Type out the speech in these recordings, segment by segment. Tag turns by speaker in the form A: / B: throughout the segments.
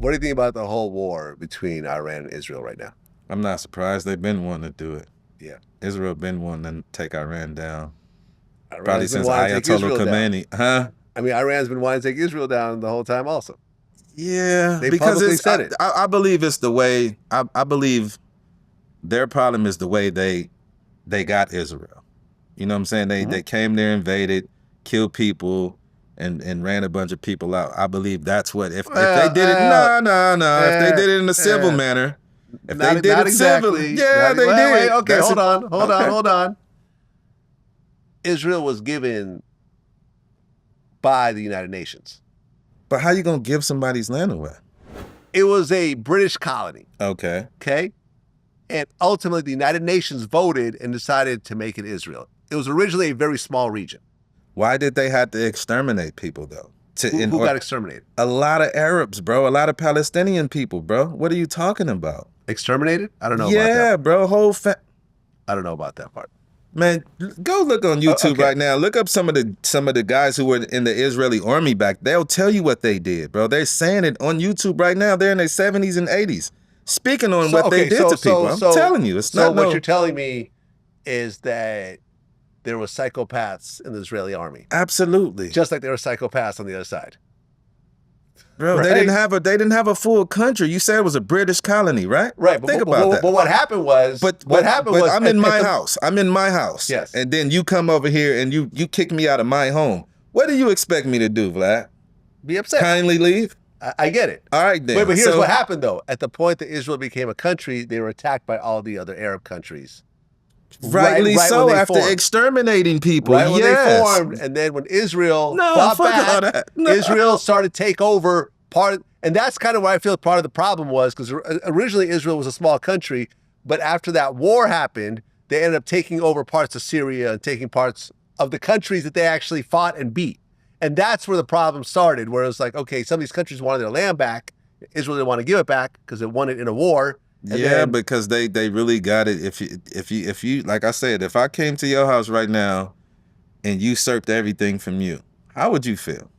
A: What do you think about the whole war between Iran and Israel right now?
B: I'm not surprised. They've been wanting to do it.
A: Yeah.
B: Israel been wanting to take Iran down.
A: Iran's
B: Probably
A: been
B: since
A: wanting to take
B: Ayatollah
A: Israel down.
B: Khomeini. Huh?
A: I mean, Iran's been wanting to take Israel down the whole time also.
B: Yeah,
A: They
B: because
A: publicly
B: it's,
A: said it.
B: I believe it's the way, I believe their problem is the way they got Israel. You know what I'm saying? They came there, invaded, killed people, and ran a bunch of people out. I believe that's what, if they did it, if they did it in a civil manner, if they did it civilly, yeah, they did.
A: Wait, okay, hold on. Israel was given by the United Nations.
B: But how you gonna give somebody's land away?
A: It was a British colony.
B: Okay.
A: Okay? And ultimately, the United Nations voted and decided to make it Israel. It was originally a very small region.
B: Why did they have to exterminate people, though?
A: Who got exterminated?
B: A lot of Arabs, bro. A lot of Palestinian people, bro. What are you talking about?
A: Exterminated? I don't know about that.
B: Yeah, bro.
A: I don't know about that part.
B: Man, go look on YouTube right now. Look up some of the guys who were in the Israeli army back. They'll tell you what they did, bro. They're saying it on YouTube right now. They're in their 70s and 80s. Speaking on what they did to people. I'm telling you. It's not
A: what you're telling me is that there were psychopaths in the Israeli army.
B: Absolutely.
A: Just like there were psychopaths on the other side.
B: Bro, right? they didn't have a full country. You said it was a British colony, right?
A: Right.
B: Think about that.
A: But what happened was
B: I'm in my house. I'm in my house.
A: Yes.
B: And then you come over here and you kick me out of my home. What do you expect me to do, Vlad?
A: Be upset.
B: Kindly leave?
A: I get it.
B: All right, then.
A: Wait, but here's what happened, though. At the point that Israel became a country, they were attacked by all the other Arab countries.
B: Rightly so, after exterminating people.
A: Right when they formed. And then when Israel fought back, Israel started to take over and that's kind of where I feel part of the problem was, because originally Israel was a small country, but after that war happened, they ended up taking over parts of Syria and taking parts of the countries that they actually fought and beat. And that's where the problem started, where it was like, okay, some of these countries wanted their land back. Israel didn't want to give it back because it won it in a war.
B: Because they really got it. If you like I said, if I came to your house right now and usurped everything from you, how would you feel?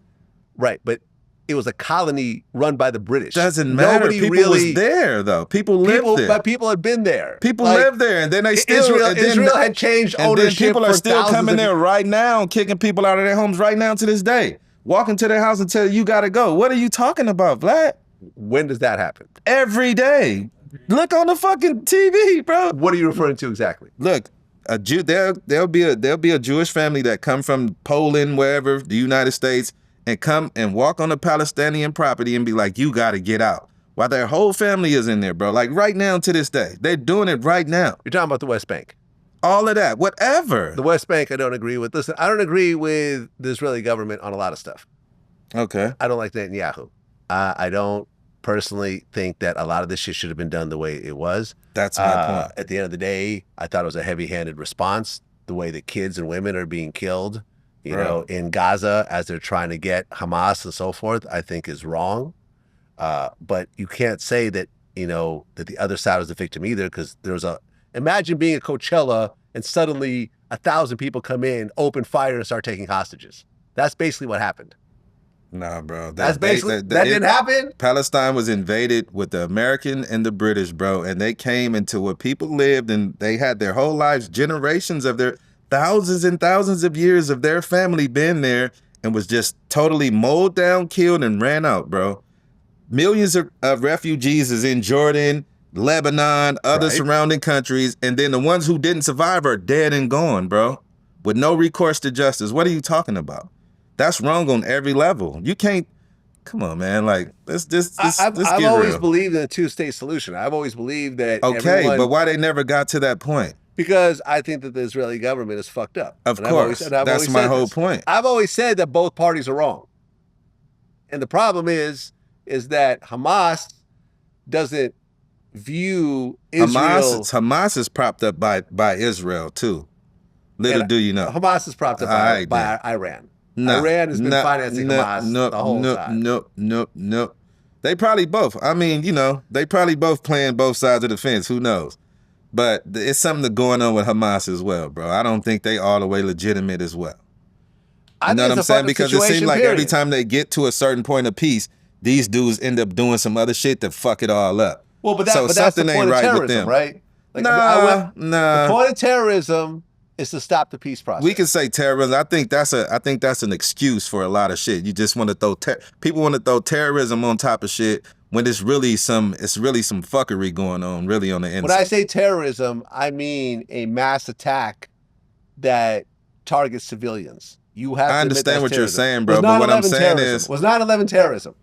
A: Right, but it was a colony run by the British.
B: Doesn't matter. People was there though. People lived there.
A: But people had been there.
B: People lived there, and then they still
A: Israel had changed ownership.
B: And then people are still coming there right now, kicking people out of their homes right now to this day, walking to their house and tell you got to go. What are you talking about, Vlad?
A: When does that happen?
B: Every day. Look on the fucking TV, bro.
A: What are you referring to exactly?
B: Look, a Jew. There'll be a Jewish family that come from Poland, wherever, the United States, and come and walk on a Palestinian property and be like, you got to get out. While their whole family is in there, bro. Like right now to this day. They're doing it right now.
A: You're talking about the West Bank.
B: All of that, whatever.
A: The West Bank, I don't agree with. Listen, I don't agree with the Israeli government on a lot of stuff.
B: Okay.
A: I don't like Netanyahu. I don't personally think that a lot of this shit should have been done the way it was.
B: That's my point.
A: At the end of the day, I thought it was a heavy-handed response. The way that kids and women are being killed, you know, in Gaza as they're trying to get Hamas and so forth, I think is wrong. But you can't say that, you know, that the other side was the victim either, because imagine being at Coachella and suddenly 1,000 people come in, open fire, and start taking hostages. That's basically what happened.
B: Nah, bro.
A: That didn't happen?
B: Palestine was invaded with the American and the British, bro. And they came into where people lived, and they had their whole lives, generations of their thousands and thousands of years of their family been there, and was just totally mowed down, killed, and ran out, bro. Millions of refugees is in Jordan, Lebanon, other surrounding countries. And then the ones who didn't survive are dead and gone, bro. With no recourse to justice. What are you talking about? That's wrong on every level. You can't, come on, man. Like, let's
A: I've always believed in a two-state solution. I've always believed that
B: but why they never got to that point?
A: Because I think that the Israeli government is fucked up.
B: Of course. That's my whole point.
A: I've always said that both parties are wrong. And the problem is that Hamas doesn't view Israel.
B: Hamas is propped up by Israel, too. Little do you know.
A: Hamas is propped up by Iran. Iran has been financing Hamas the whole time.
B: No. They probably both. I mean, you know, they probably both playing both sides of the fence. Who knows? But it's something going on with Hamas as well, bro. I don't think they all the way legitimate as well. You know what I'm saying? Because it seems like every time they get to a certain point of peace, these dudes end up doing some other shit to fuck it all up.
A: Well, but that's the point of terrorism, right? Like,
B: nah.
A: The point of terrorism is to stop the peace process.
B: We can say terrorism. I think that's an excuse for a lot of shit. You just want to throw people want to throw terrorism on top of shit when it's really some fuckery going on really on the inside.
A: When I say terrorism, I mean a mass attack that targets civilians. You have. I
B: understand what you're saying, bro. But what I'm saying is,
A: was 9/11 terrorism?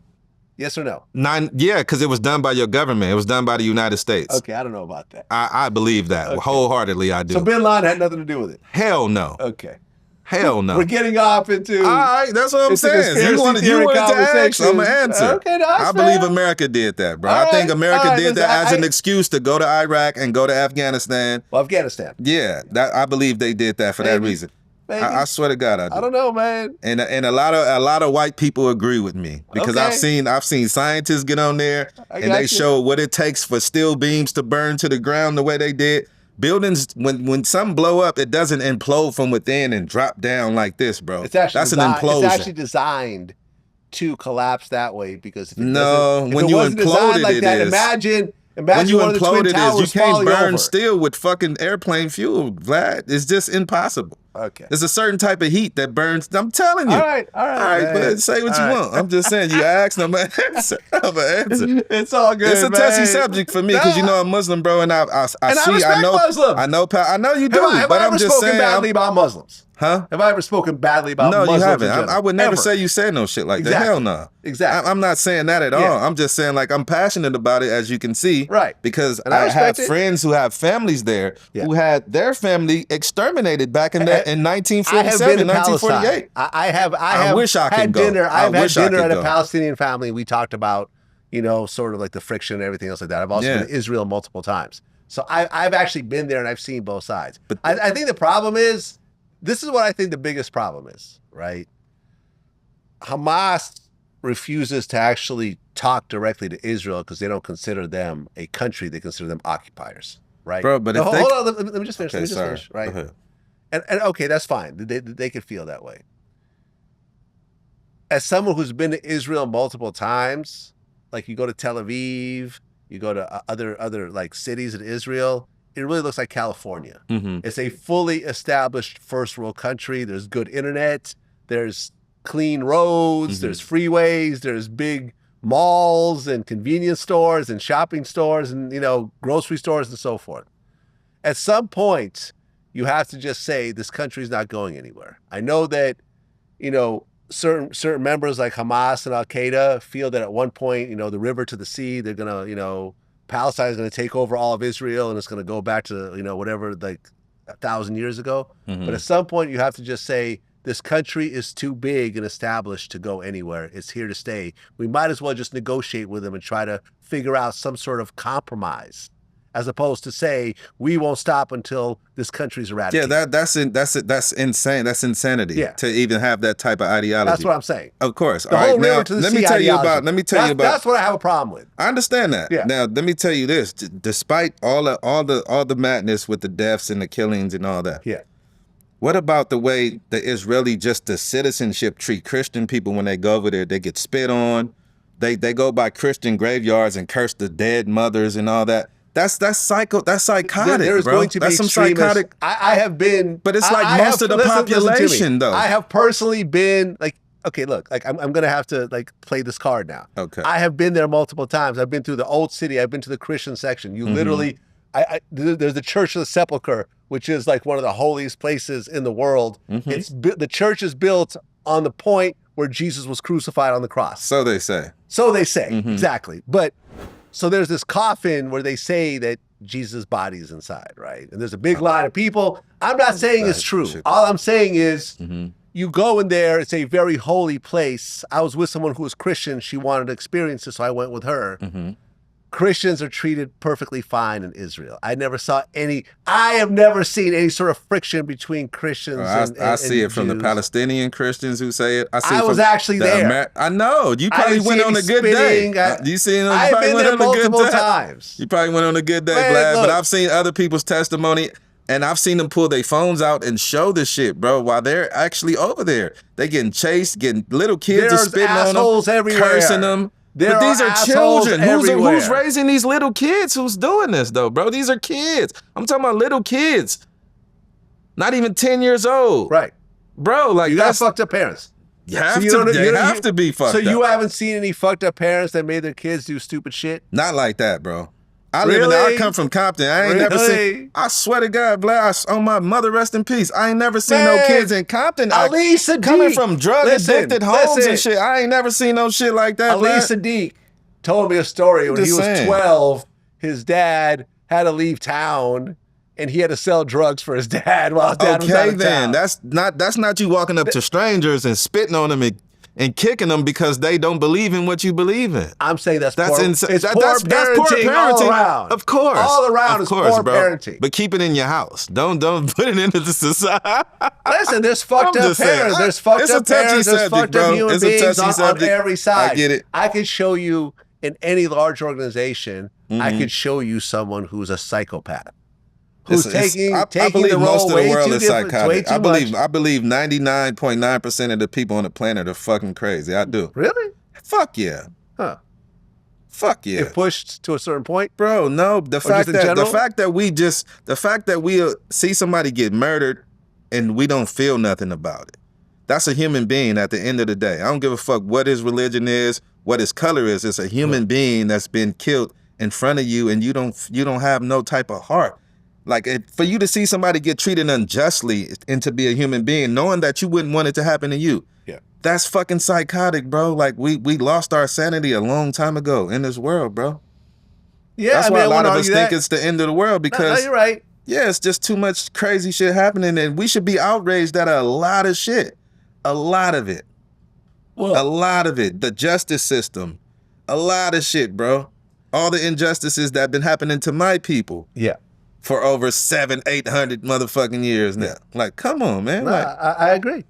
A: Yes or no?
B: Yeah, because it was done by your government. It was done by the United States.
A: Okay, I don't know about that.
B: I believe that wholeheartedly. I do.
A: So Bin Laden had nothing to do with it.
B: Hell no.
A: Okay.
B: Hell no.
A: We're getting off into.
B: All right, that's what I'm saying. You wanted to ask, I'm gonna answer.
A: Okay, no, I
B: believe America did that, bro. I think America did that as an excuse to go to Iraq and go to Afghanistan.
A: Well, Afghanistan.
B: Yeah, I believe they did that for that reason. I swear to God, I do.
A: I don't know, man.
B: And a lot of white people agree with me because I've seen scientists get on there and they show what it takes for steel beams to burn to the ground the way they did. Buildings, when something blow up, it doesn't implode from within and drop down like this, bro. That's an implosion.
A: It's actually designed to collapse that way because if it
B: when you implode
A: like that, imagine when you implode it, you can't burn
B: steel with fucking airplane fuel, Vlad. It's just impossible.
A: Okay.
B: There's a certain type of heat that burns. I'm telling you.
A: All right,
B: but say what you want. I'm just saying. You asked, I'm gonna answer.
A: It's all good.
B: It's a touchy subject for me because you know I'm Muslim, bro, and I know
A: Muslims.
B: I know you do. But I'm just saying.
A: Have I ever spoken badly about Muslims?
B: Huh?
A: Have I ever spoken badly about Muslims?
B: No, you haven't. I would never say you said no shit like that. Hell no.
A: Exactly.
B: I'm not saying that at all. I'm just saying like I'm passionate about it, as you can see.
A: Right.
B: Because I have friends who have families there who had their family exterminated back in 1947, 1948.
A: I
B: wish I could go.
A: Dinner. I've had dinner at a Palestinian family. We talked about, sort of like the friction and everything else like that. I've also been to Israel multiple times. So I've actually been there and I've seen both sides. But I think the problem is, this is what I think the biggest problem is, right? Hamas refuses to actually talk directly to Israel because they don't consider them a country. They consider them occupiers, right?
B: Bro, but
A: hold on, let me just finish.
B: Okay,
A: let me just finish, right? And okay, that's fine. They could feel that way. As someone who's been to Israel multiple times, like you go to Tel Aviv, you go to other like cities in Israel, it really looks like California.
B: Mm-hmm.
A: It's a fully established first world country. There's good internet. There's clean roads. Mm-hmm. There's freeways. There's big malls and convenience stores and shopping stores and, grocery stores and so forth. At some point, you have to just say this country's not going anywhere. I know that, certain members like Hamas and Al Qaeda feel that at one point, the river to the sea, they're gonna, Palestine is going to take over all of Israel and it's going to go back to, whatever, like 1,000 years ago. Mm-hmm. But at some point you have to just say, this country is too big and established to go anywhere. It's here to stay. We might as well just negotiate with them and try to figure out some sort of compromise, as opposed to say, we won't stop until this country's eradicated.
B: Yeah, that's insane. That's insanity to even have that type of ideology.
A: That's what I'm saying.
B: Of course.
A: The whole river to the sea ideology. That's what I have a problem with.
B: I understand that.
A: Yeah.
B: Now, let me tell you this. Despite all the madness with the deaths and the killings and all that.
A: Yeah.
B: What about the way the Israeli, just the citizenship treat Christian people when they go over there? They get spit on. They go by Christian graveyards and curse the dead mothers and all that. That's psychotic,
A: There's
B: bro.
A: going to be some psychotic. I have been,
B: but it's like most of the population, though.
A: I have personally been like, okay, look, like I'm gonna have to like play this card now.
B: Okay.
A: I have been there multiple times. I've been through the old city. I've been to the Christian section. You literally, there's the Church of the Sepulchre, which is like one of the holiest places in the world. Mm-hmm. The church is built on the point where Jesus was crucified on the cross.
B: So they say.
A: Mm-hmm. Exactly. But so there's this coffin where they say that Jesus' body is inside, right? And there's a big line of people. I'm not saying it's true. All I'm saying is you go in there, it's a very holy place. I was with someone who was Christian. She wanted to experience it, so I went with her.
B: Mm-hmm.
A: Christians are treated perfectly fine in Israel. I have never seen any sort of friction between Christians and
B: I see it from
A: Jews.
B: the Palestinian Christians who say it.
A: I was actually there.
B: I know. You probably went on a good day. You seen them?
A: I've been there multiple times.
B: You probably went on a good day, Vlad. But I've seen other people's testimony. And I've seen them pull their phones out and show this shit, bro, while they're actually over there. They getting chased, getting little kids are spitting on them,
A: everywhere.
B: cursing them. But these are children.
A: Everywhere.
B: Who's raising these little kids who's doing this, though, bro? These are kids. I'm talking about little kids. Not even 10 years old.
A: Right.
B: Bro, like,
A: you got fucked up parents.
B: You have to be fucked up.
A: So you haven't seen any fucked up parents that made their kids do stupid shit?
B: Not like that, bro. I come from Compton. I ain't never seen. I swear to God, Vlad, on my mother, rest in peace. I ain't never seen no kids in Compton coming from drug addicted homes and shit. I ain't never seen no shit like that.
A: Ali Sadiq told me a story when he was 12. His dad had to leave town, and he had to sell drugs for his dad while his dad was out of town.
B: That's not you walking up to strangers and spitting on them and kicking them because they don't believe in what you believe in.
A: I'm saying that's poor.
B: It's
A: poor parenting all around.
B: Of course.
A: All around is poor parenting.
B: But keep it in your house. Don't put it into the society.
A: Listen, there's fucked up parents. There's fucked up parents. There's fucked up human beings on every side.
B: I get it.
A: I can show you in any large organization, I could show you someone who's a psychopath. Who's taking the role
B: most of the world is
A: different,
B: psychotic. I believe 99.9% of the people on the planet are fucking crazy. I do.
A: Really?
B: Fuck yeah.
A: Huh.
B: Fuck yeah.
A: If pushed to a certain point?
B: Bro, no. The fact that we see somebody get murdered and we don't feel nothing about it. That's a human being at the end of the day. I don't give a fuck what his religion is, what his color is. It's a human being that's been killed in front of you, and you don't have no type of heart. Like, for you to see somebody get treated unjustly and to be a human being, knowing that you wouldn't want it to happen to you, that's fucking psychotic, bro. Like, we lost our sanity a long time ago in this world, bro.
A: Yeah,
B: that's why a lot of us think it's the end of the world, because
A: no, you're right.
B: Yeah, it's just too much crazy shit happening, and we should be outraged at a lot of shit. A lot of it. Well, a lot of it. The justice system. A lot of shit, bro. All the injustices that have been happening to my people.
A: Yeah.
B: For over 700-800 motherfucking years now. Like, come on, man.
A: No,
B: like,
A: I agree.